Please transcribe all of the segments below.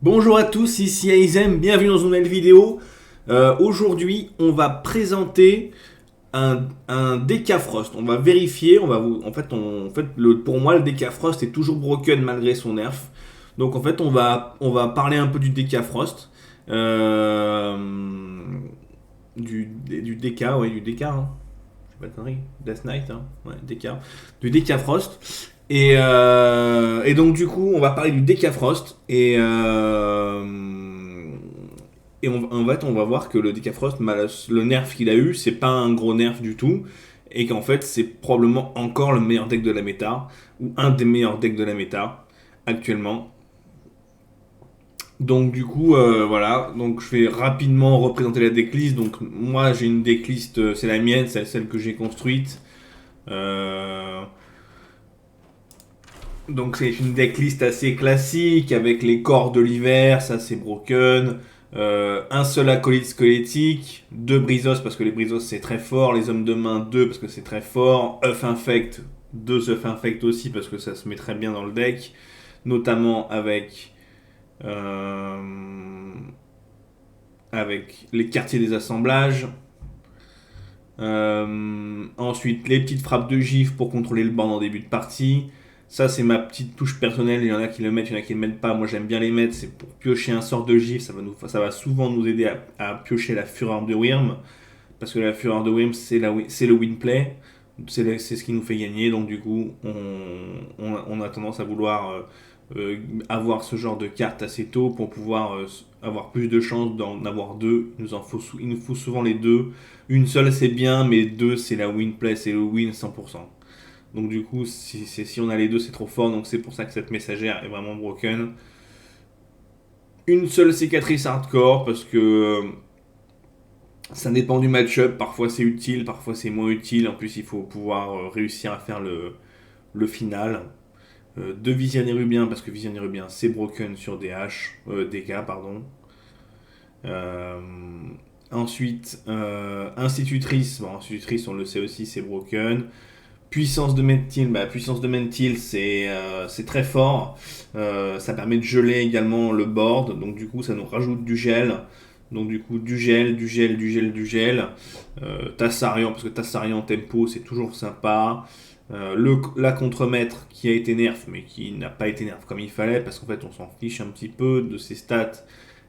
Bonjour à tous, ici Aizem, bienvenue dans une nouvelle vidéo. Aujourd'hui, on va présenter un DK Frost. On va vérifier, pour moi, le DK Frost est toujours broken malgré son nerf. Donc en fait, on va parler un peu du DK Frost. Du DK, ouais, du DK, hein. Je sais pas de conneries. Death Knight, hein. Ouais, DK. Du DK Frost. Et donc du coup, on va parler du DK Frost. En fait, on va voir que le DK Frost, le nerf qu'il a eu, c'est pas un gros nerf du tout. Et qu'en fait, c'est probablement encore le meilleur deck de la méta. Ou un des meilleurs decks de la méta, actuellement. Donc du coup, voilà. Donc je vais rapidement représenter la decklist. Donc moi, j'ai une decklist, c'est la mienne, c'est celle que j'ai construite. Donc c'est une decklist assez classique avec les corps de l'hiver, ça c'est broken. Un seul acolyte squelettique, deux Brizos parce que les Brizos c'est très fort, les hommes de main 2 parce que c'est très fort, Œuf Infect, deux œufs Infect aussi parce que ça se met très bien dans le deck, notamment euh, avec les quartiers des assemblages. Ensuite, les petites frappes de gifle pour contrôler le board en début de partie. Ça, c'est ma petite touche personnelle. Il y en a qui le mettent, il y en a qui ne le mettent pas. Moi, j'aime bien les mettre. C'est pour piocher un sort de gifle. Ça va souvent nous aider à piocher la fureur de Wyrm. Parce que la fureur de Wyrm, c'est le win play. C'est ce qui nous fait gagner. Donc, du coup, on a tendance à vouloir avoir ce genre de carte assez tôt pour pouvoir avoir plus de chances d'en avoir deux. Il nous faut souvent les deux. Une seule, c'est bien, mais deux, c'est la win play, c'est le win 100%. Donc du coup, si on a les deux, c'est trop fort. Donc c'est pour ça que cette messagère est vraiment broken. Une seule cicatrice hardcore, parce que ça dépend du match-up. Parfois c'est utile, parfois c'est moins utile. En plus, il faut pouvoir réussir à faire le final. Deux visionnaires rubiens, parce que visionnaire rubien, c'est broken sur DK, pardon. Euh, Ensuite, institutrice. Bon, institutrice, on le sait aussi, c'est broken. Puissance de Mentil, puissance de Mentil, c'est très fort. Ça permet de geler également le board, donc du coup ça nous rajoute du gel. Donc du coup du gel, du gel, du gel, du gel. Tassarian, parce que Tassarian tempo c'est toujours sympa. La contremaître qui a été nerf, mais qui n'a pas été nerf comme il fallait, parce qu'en fait on s'en fiche un petit peu de ses stats.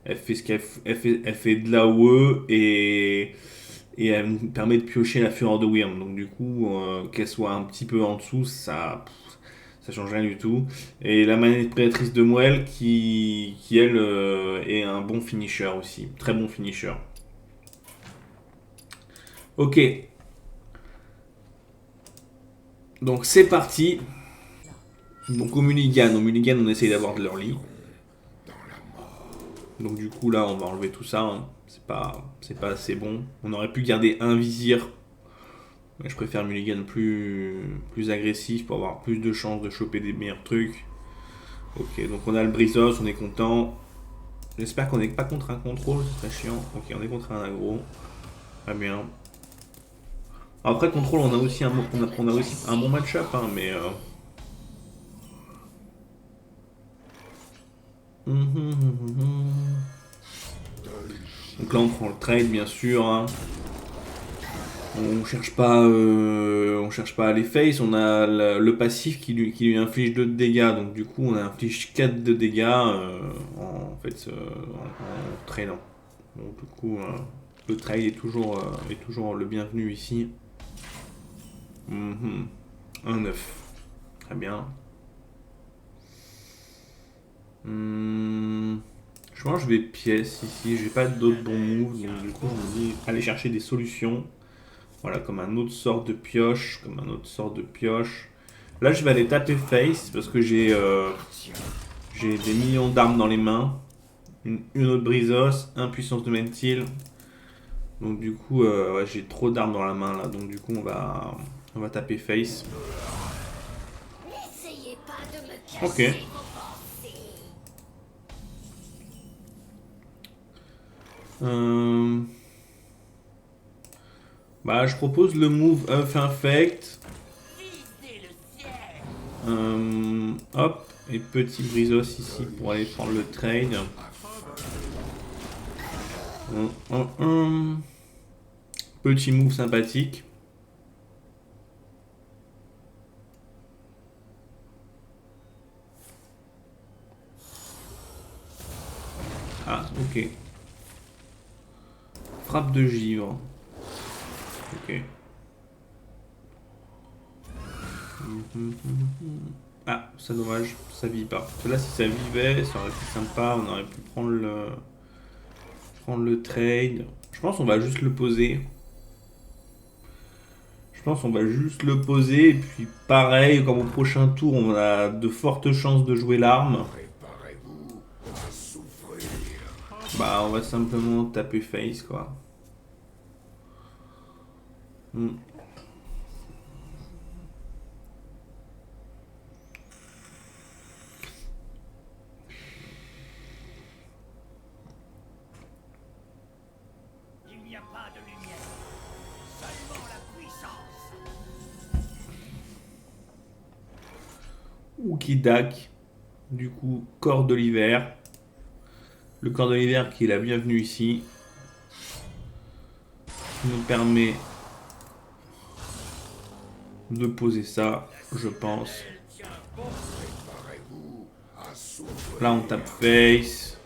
Elle fait ce elle fait de la OE et elle nous permet de piocher la fureur de Wyrm. Donc du coup, qu'elle soit un petit peu en dessous, ça change rien du tout. Et la manette prédatrice de Moelle qui elle, est un bon finisher aussi. Très bon finisher. Ok. Donc c'est parti. Donc au Mulligan, on essaye d'avoir de l'early. Donc du coup là, on va enlever tout ça, hein. C'est pas assez bon. On aurait pu garder un vizir. Mais je préfère Mulligan plus agressif pour avoir plus de chances de choper des meilleurs trucs. Ok, donc on a le Brizos, on est content. J'espère qu'on n'est pas contre un contrôle, c'est très chiant. Ok, on est contre un aggro. Très bien. Après contrôle, on a aussi un bon match-up, hein, mais... Donc là on prend le trade bien sûr, hein. On cherche pas à les face, on a le passif qui lui inflige 2 de dégâts, donc du coup on inflige 4 de dégâts en traînant. Donc du coup le trade est toujours le bienvenu ici. Un 9. Très bien. Je pense que je vais pièce ici, j'ai pas d'autres bons moves, donc du coup je me dis aller chercher des solutions. Voilà, comme un autre sort de pioche, Là, je vais aller taper face parce que j'ai des millions d'armes dans les mains. Une autre Brizos, un puissance de Mentil. Donc du coup, ouais, j'ai trop d'armes dans la main là. Donc du coup, on va taper face. Ok. Euh, Bah, je propose le move Earth Infect. Hop, et petit Brizos ici pour aller prendre le trade. Petit move sympathique. Ah, ok. Frappe de givre. Ok. Ah, c'est dommage, ça vit pas. Parce que là, si ça vivait, ça aurait été sympa. On aurait pu prendre le trade. Je pense qu'on va juste le poser. Je pense qu'on va juste le poser. Et puis, pareil, comme au prochain tour, on a de fortes chances de jouer l'arme. Bah, on va simplement taper face, quoi. Hmm. Il n'y a pas de lumière, seulement la puissance. Oukidak. Du coup, corps de l'hiver. Le corps de l'hiver qui est la bienvenue ici. Qui nous permet de poser ça, je pense. Là, on tape face.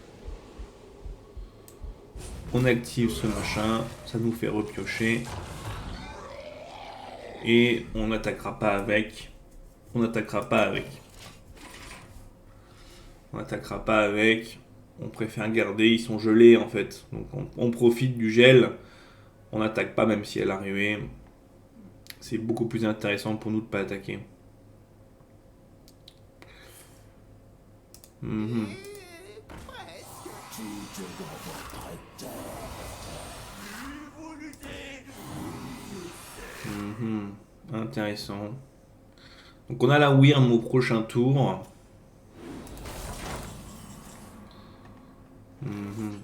On active ce machin. Ça nous fait repiocher. Et on n'attaquera pas avec. On n'attaquera pas avec. On n'attaquera pas avec. On préfère garder. Ils sont gelés en fait. Donc on profite du gel. On n'attaque pas même si elle arrivait. C'est beaucoup plus intéressant pour nous de ne pas attaquer. Mhm. Mhm. Intéressant. Donc on a la Wyrm au prochain tour. Mhm.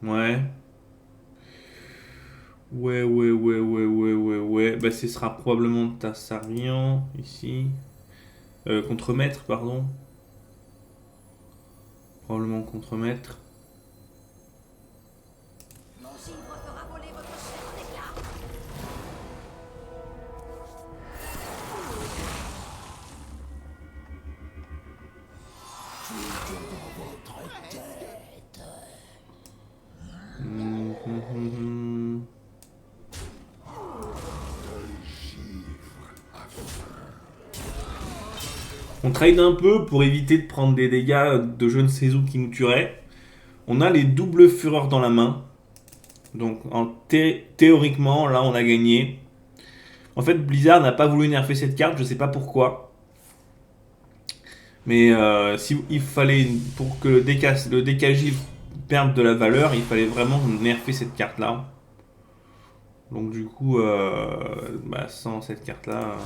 Ouais. Ouais. Bah, ce sera probablement Tassarian ici. Contremaître, pardon. Probablement contremaître. Mon givre fera voler votre chair en éclats. Mhm. On trade un peu pour éviter de prendre des dégâts de je ne sais où qui nous tueraient. On a les doubles fureurs dans la main. Donc théoriquement, là on a gagné. En fait, Blizzard n'a pas voulu nerfer cette carte, je sais pas pourquoi. Mais si il fallait, pour que le DKJ perde de la valeur, il fallait vraiment nerfer cette carte là. Donc du coup, bah, sans cette carte là,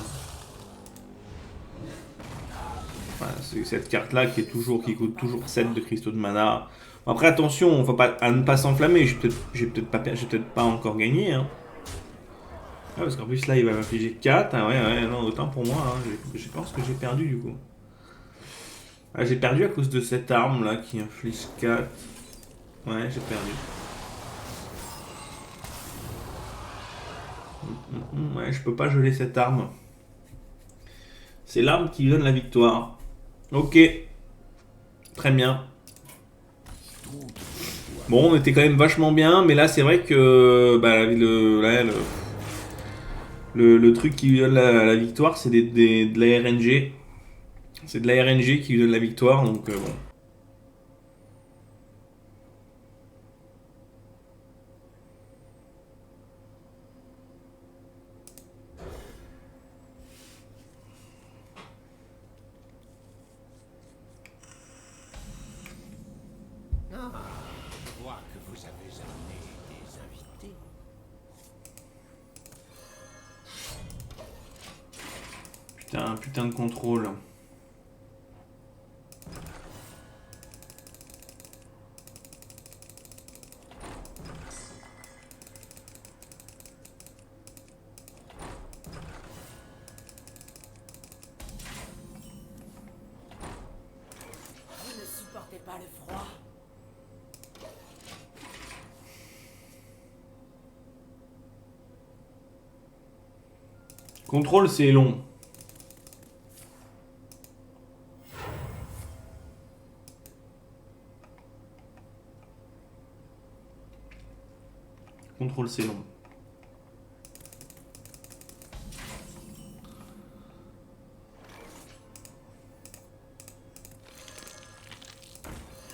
c'est cette carte là qui coûte toujours 7 de cristaux de mana. Après attention, on va pas à ne pas s'enflammer. J'ai peut-être pas encore gagné. Hein. Ah, parce qu'en plus là il va m'infliger 4. Ah, ouais, non, autant pour moi. Hein. Je pense que j'ai perdu du coup. Ah, j'ai perdu à cause de cette arme là qui inflige 4. Ouais, j'ai perdu. Ouais, je peux pas geler cette arme. C'est l'arme qui donne la victoire. Ok, très bien. Bon, on était quand même vachement bien, mais là c'est vrai que bah, le truc qui lui donne la victoire, c'est de la RNG. C'est de la RNG qui lui donne la victoire, donc bon. Ah, je vois que vous avez amené des invités. Putain de contrôle. pas le froid. Contrôle, c'est long. Contrôle, c'est long.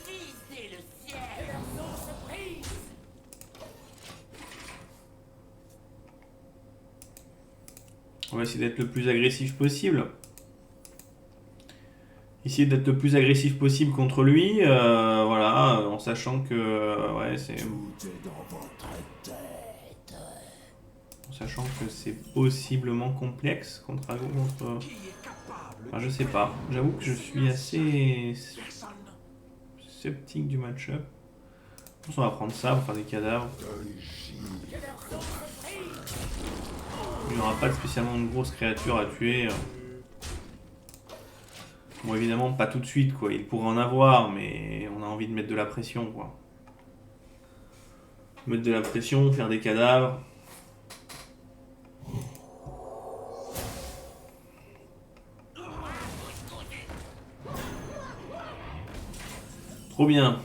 Visez le ciel. Et leur nom se brise. On va essayer d'être le plus agressif possible. Essayer d'être le plus agressif possible contre lui, voilà, en sachant que, ouais, c'est... En sachant que c'est possiblement complexe contre... Enfin, je sais pas. J'avoue que je suis assez sceptique du match-up. On va prendre ça pour faire des cadavres. Il n'y aura pas spécialement de grosses créatures à tuer. Bon, évidemment, pas tout de suite, quoi. Il pourrait en avoir, mais on a envie de mettre de la pression, quoi. Mettre de la pression, faire des cadavres. Trop bien.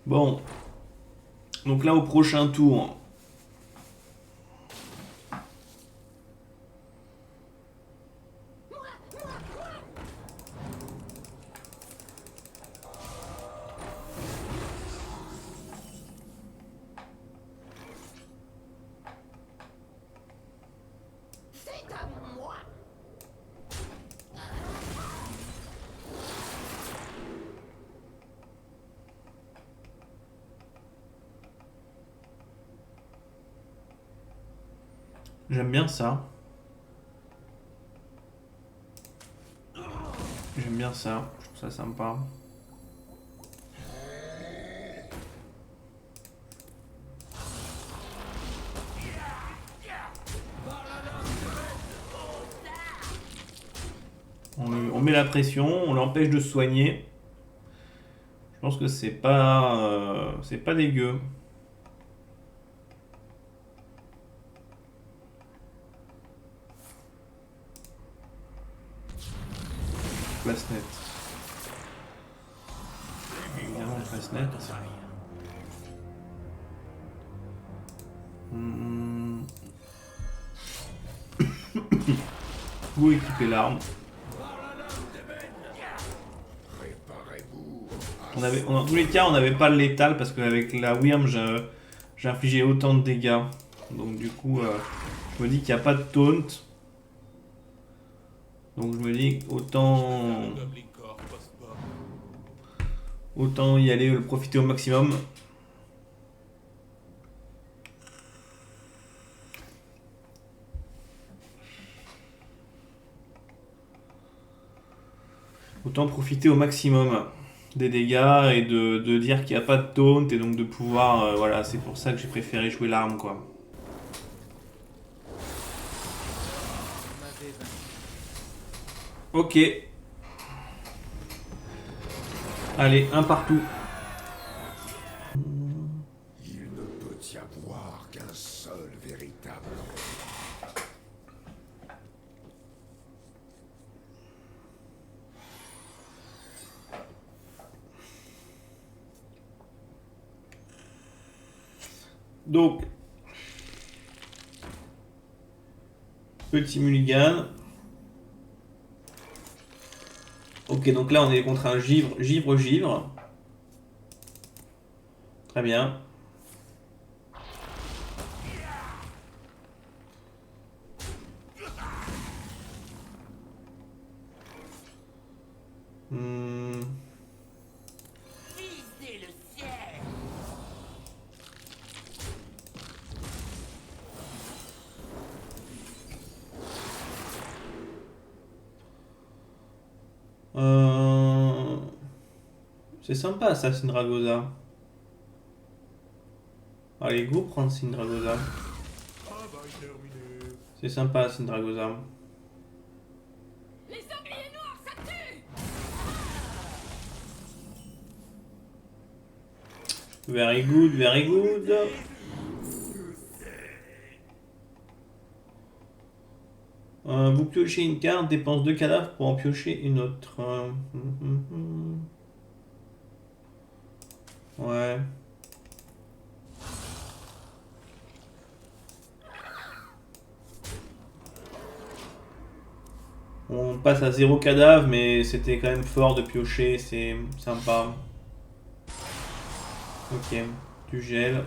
Bon. Donc là, au prochain tour. C'est à moi. J'aime bien ça. J'aime bien ça. Je trouve ça sympa. On met la pression, on l'empêche de se soigner. Je pense que c'est pas dégueu. Place nette. Évidemment, place nette. Vous équipez l'arme. Dans tous les cas, on n'avait pas le létal parce qu'avec la Wyrm, j'ai infligé autant de dégâts. Donc du coup, je me dis qu'il n'y a pas de taunt. Donc je me dis autant y aller, le profiter au maximum. Autant profiter au maximum des dégâts et de dire qu'il n'y a pas de taunt et donc de pouvoir... voilà, c'est pour ça que j'ai préféré jouer l'arme, quoi. Ok. Allez, un partout. Il ne peut y avoir qu'un seul véritable. Donc, petit mulligan. Ok, donc là on est contre un givre. Très bien. Visez le ciel. C'est sympa ça, Sindragosa. Allez, go prendre Sindragosa. C'est sympa, Sindragosa. Les sangliers noirs, ça tue. Very good, very good. Vous piochez une carte, dépense 2 cadavres pour en piocher une autre. Ouais. On passe à 0 cadavre, mais c'était quand même fort de piocher, c'est sympa. Ok, du gel.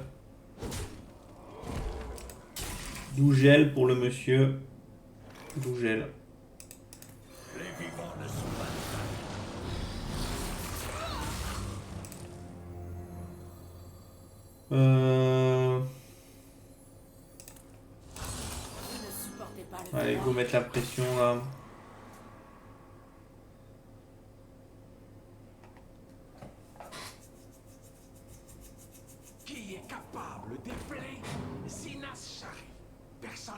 Du gel pour le monsieur. Du gel. Les vivants ne sont pas Vous ne supportez pas le Allez, froid. go mettre la pression là. Qui est capable d'appeler Sinas Shari? Personne.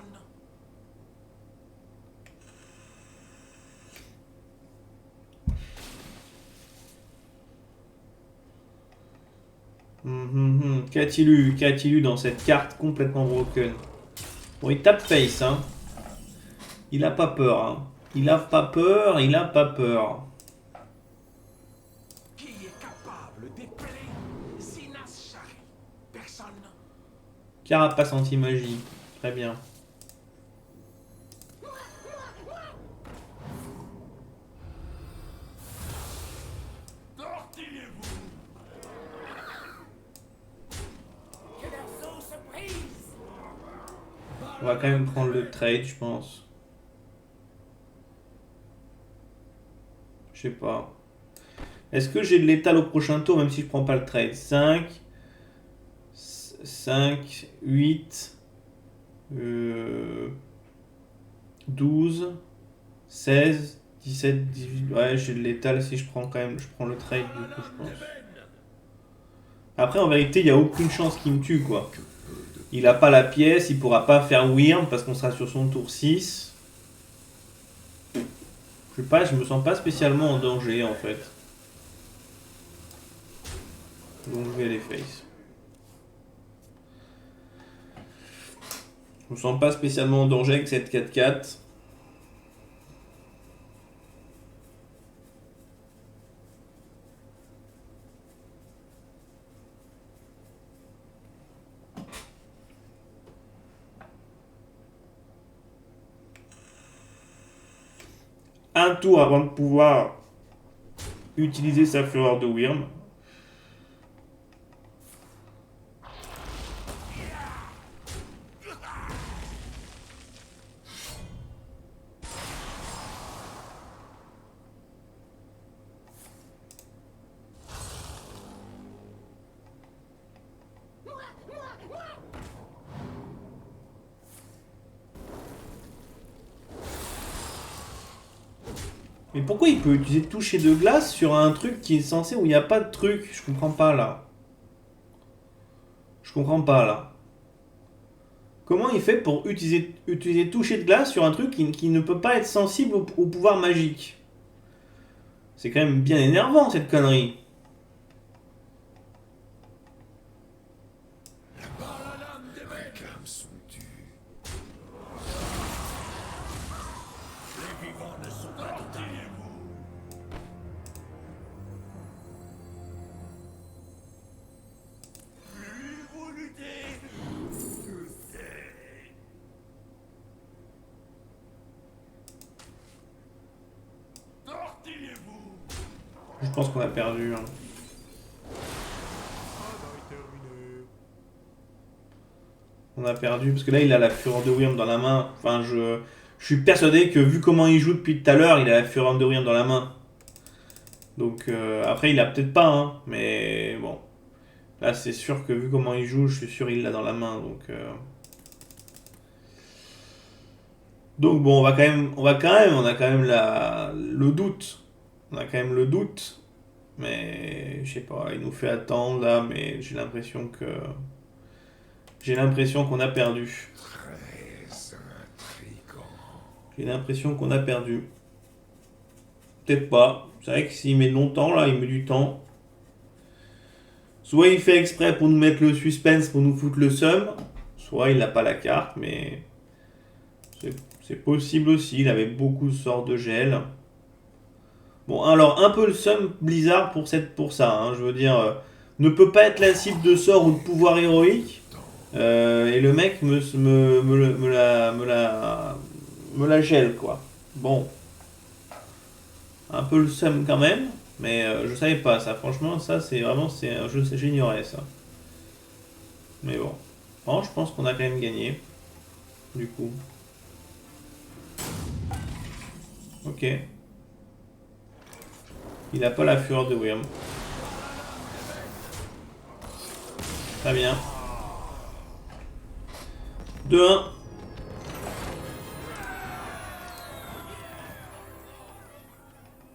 Qu'a-t-il eu dans cette carte complètement broken? Bon, il tape face, hein. Il a pas peur, hein. Il a pas peur, il a pas peur. Qui est capable d'appeler Sinas Shari? Personne. Carapace anti-magie. Très bien. Tortillez-vous. Que leurs os se brisent. On va quand même prendre le trade, je pense. Je sais pas. Est-ce que j'ai de l'étal au prochain tour, même si je prends pas le trade? 5, 8, 12, 16, 17, 18. Ouais, j'ai de l'étal si je prends quand même. Je prends le trade du coup, je pense. Après, en vérité, il n'y a aucune chance qu'il me tue, quoi. Il a pas la pièce, il pourra pas faire Wyrm parce qu'on sera sur son tour 6. Je sais pas, je me sens pas spécialement en danger en fait. Donc je vais les face. Je me sens pas spécialement en danger avec cette 4-4. Un tour avant de pouvoir utiliser sa fureur de Wyrm. Mais pourquoi il peut utiliser toucher de glace sur un truc qui est censé où il n'y a pas de truc? Je comprends pas là. Je comprends pas là. Comment il fait pour utiliser toucher de glace sur un truc qui ne peut pas être sensible au pouvoir magique? C'est quand même bien énervant cette connerie. Les âmes sont tues. Les vivants ne sont pas tortillez-vous. Plus vous luttez, plus c'est. Tortillez-vous. Je pense qu'on a perdu. Hein. On a perdu parce que là il a la fureur de Wyrm dans la main. Enfin je suis persuadé que vu comment il joue depuis tout à l'heure, il a la fureur de Wyrm dans la main. Donc après, il a peut-être pas, hein, mais bon. Là, c'est sûr que vu comment il joue, je suis sûr il l'a dans la main. Donc bon, on a quand même le doute. On a quand même le doute. Mais je sais pas, il nous fait attendre là, mais j'ai l'impression qu'on a perdu. Très intriguant. J'ai l'impression qu'on a perdu. Peut-être pas. C'est vrai que s'il met longtemps là, il met du temps. Soit il fait exprès pour nous mettre le suspense, pour nous foutre le seum, soit il n'a pas la carte, mais c'est possible aussi. Il avait beaucoup de sorts de gel. Bon, alors un peu le seum Blizzard pour ça. Hein, je veux dire, ne peut pas être la cible de sort ou de pouvoir héroïque. Et le mec me la gèle, quoi. Bon, un peu le seum quand même, mais je savais pas ça. Franchement, ça c'est vraiment, c'est un jeu, j'ignorais ça. Mais bon. Bon, je pense qu'on a quand même gagné. Du coup. Ok. Il a pas la fureur de Wyrm. Très bien. 2-1.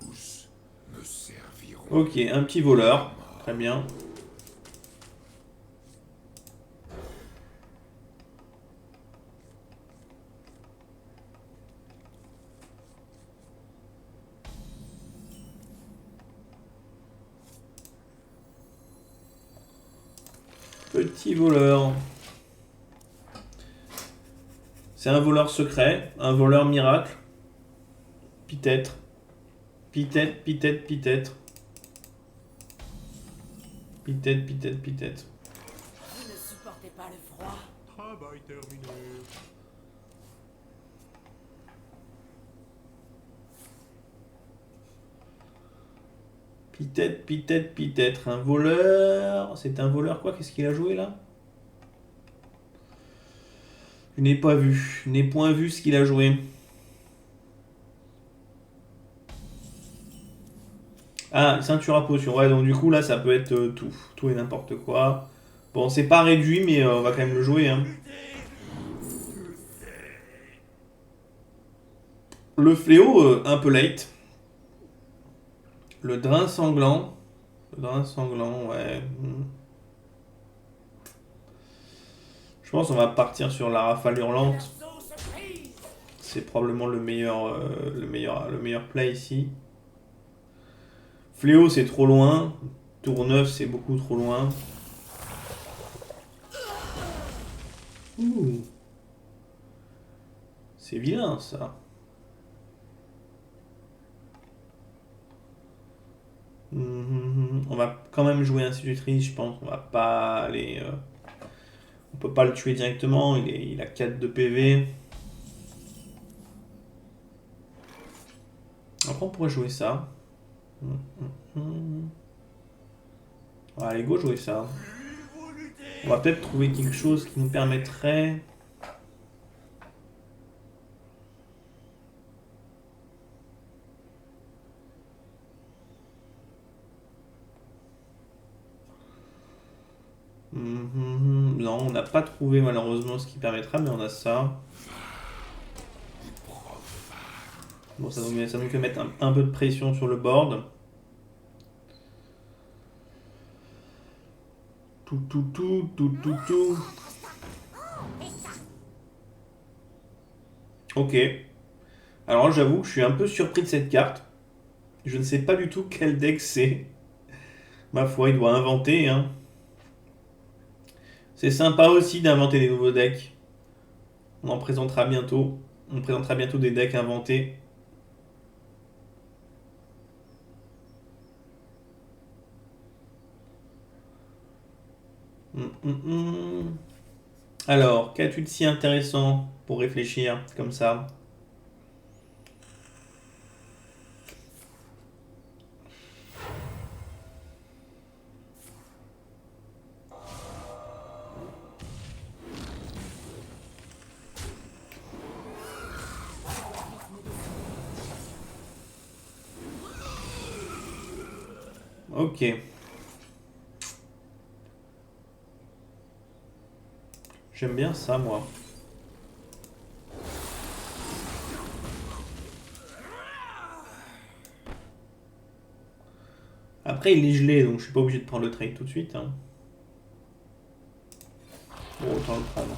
Tous me serviront. Ok, un petit voleur. Très bien. Petit voleur. C'est un voleur secret, un voleur miracle. Peut-être. Peut-être, peut-être, peut-être. Peut-être, peut-être, peut-être. Vous ne supportez pas le froid. Travail terminé. Peut-être, peut-être, peut-être. Un voleur. C'est un voleur quoi? Qu'est-ce qu'il a joué là? Je n'ai pas vu. Je n'ai point vu ce qu'il a joué. Ah, ceinture à potion. Ouais, donc du coup là ça peut être tout. Tout et n'importe quoi. Bon, c'est pas réduit, mais on va quand même le jouer. Hein. Le fléau, un peu late. Le drain sanglant. Le drain sanglant, ouais. Je pense qu'on va partir sur la rafale hurlante. Perso surprise. C'est probablement le meilleur play ici. Fléau, c'est trop loin. Tour 9, c'est beaucoup trop loin. Ouh. C'est vilain, ça. On va quand même jouer institutrice, je pense. On va pas aller... on peut pas le tuer directement. Il a 4 de PV. Après, on pourrait jouer ça. Allez, go jouer ça. On va peut-être trouver quelque chose qui nous permettrait... Non, on n'a pas trouvé malheureusement ce qui permettra, mais on a ça. Bon, ça nous fait mettre un peu de pression sur le board. Tout. Ok. Alors j'avoue que je suis un peu surpris de cette carte. Je ne sais pas du tout quel deck c'est. Ma foi, il doit inventer, hein. C'est sympa aussi d'inventer des nouveaux decks. On en présentera bientôt. On présentera bientôt des decks inventés. Alors, qu'as-tu de si intéressant pour réfléchir comme ça? Ok. J'aime bien ça, moi. Après, il est gelé, donc je suis pas obligé de prendre le trade tout de suite. Hein. Bon, autant le prendre.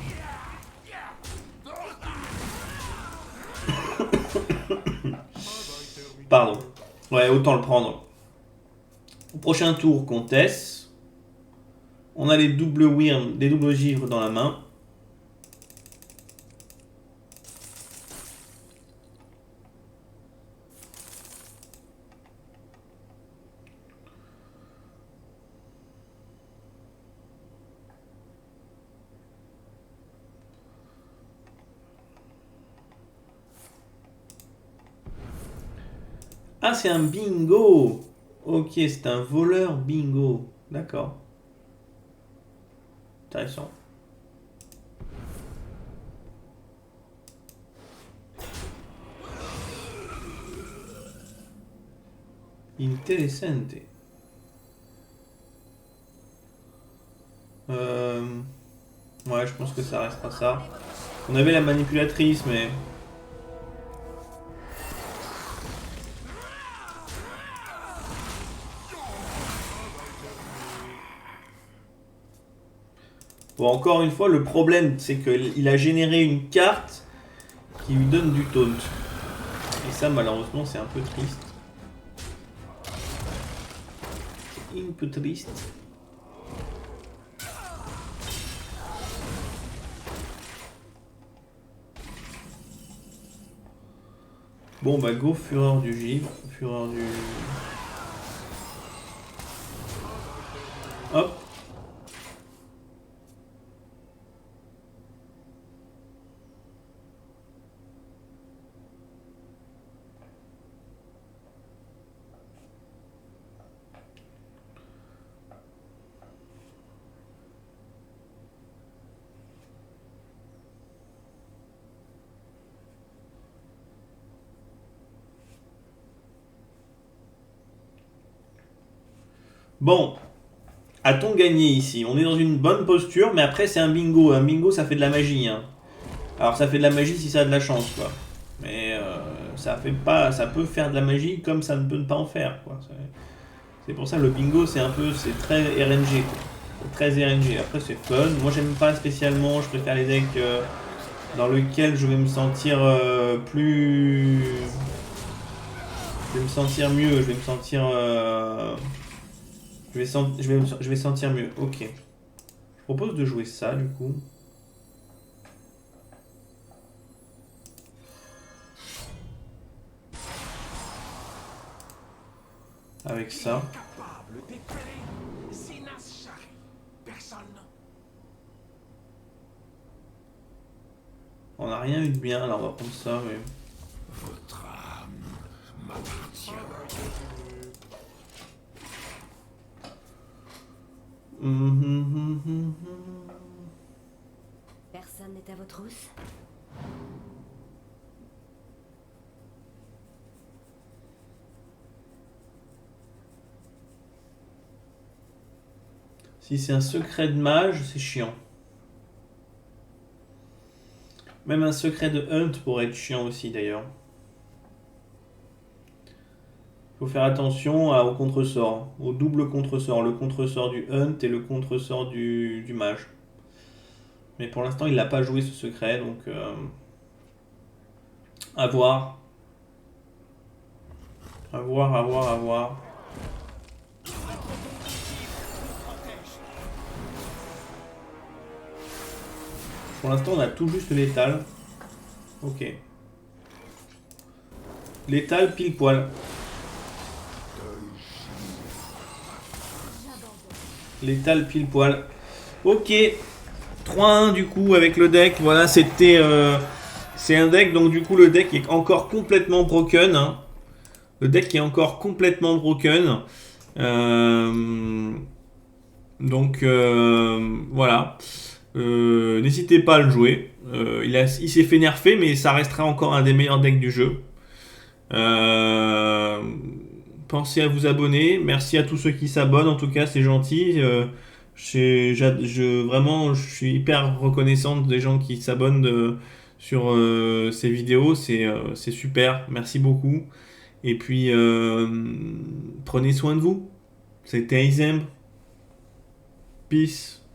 Pardon. Ouais, autant le prendre. Au prochain tour, comtesse. On a les doubles wyrms, des doubles givres dans la main. Ah, c'est un bingo. Ok, c'est un voleur bingo. D'accord. Intéressant. Intéressante. Ouais, je pense que ça restera ça. On avait la manipulatrice, mais... Bon, encore une fois, le problème, c'est qu'il a généré une carte qui lui donne du taunt. Et ça, malheureusement, c'est un peu triste. C'est un peu triste. Bon, bah, go Fureur du Givre. Fureur du... Hop. Bon, a-t-on gagné ici? On est dans une bonne posture, mais après c'est un bingo. Un bingo, ça fait de la magie. Hein. Alors ça fait de la magie si ça a de la chance, quoi. Mais ça fait pas, ça peut faire de la magie comme ça ne peut ne pas en faire, quoi. C'est pour ça le bingo, c'est un peu, c'est très RNG, quoi. C'est très RNG. Après c'est fun. Moi j'aime pas spécialement. Je préfère les decks dans lesquels je vais me sentir plus, je vais me sentir mieux. Je vais me sentir je vais sentir mieux. Ok. Je propose de jouer ça du coup. Avec ça. Capable d'éclairer Sinas Shari. Personne. On n'a rien eu de bien, alors on va prendre ça, mais... Votre âme m'appartient. Personne n'est à vos trousses. Si c'est un secret de mage, c'est chiant. Même un secret de hunt pourrait être chiant aussi d'ailleurs. Il faut faire attention au contresort, au double contresort, le contresort du hunt et le contresort du mage. Mais pour l'instant, il n'a pas joué ce secret, donc à voir. À voir, à voir, à voir. Pour l'instant, on a tout juste létal. Ok. Létal pile poil. Létal pile poil. Ok. 3-1 du coup avec le deck. Voilà, c'était... c'est un deck, donc du coup le deck est encore complètement broken. Hein. Le deck est encore complètement broken. Donc voilà. N'hésitez pas à le jouer. Il s'est fait nerfer, mais ça restera encore un des meilleurs decks du jeu. pensez à vous abonner. Merci à tous ceux qui s'abonnent. En tout cas, c'est gentil. Vraiment, je suis hyper reconnaissant des gens qui s'abonnent sur ces vidéos. C'est super. Merci beaucoup. Et puis, prenez soin de vous. C'était Aizem. Peace.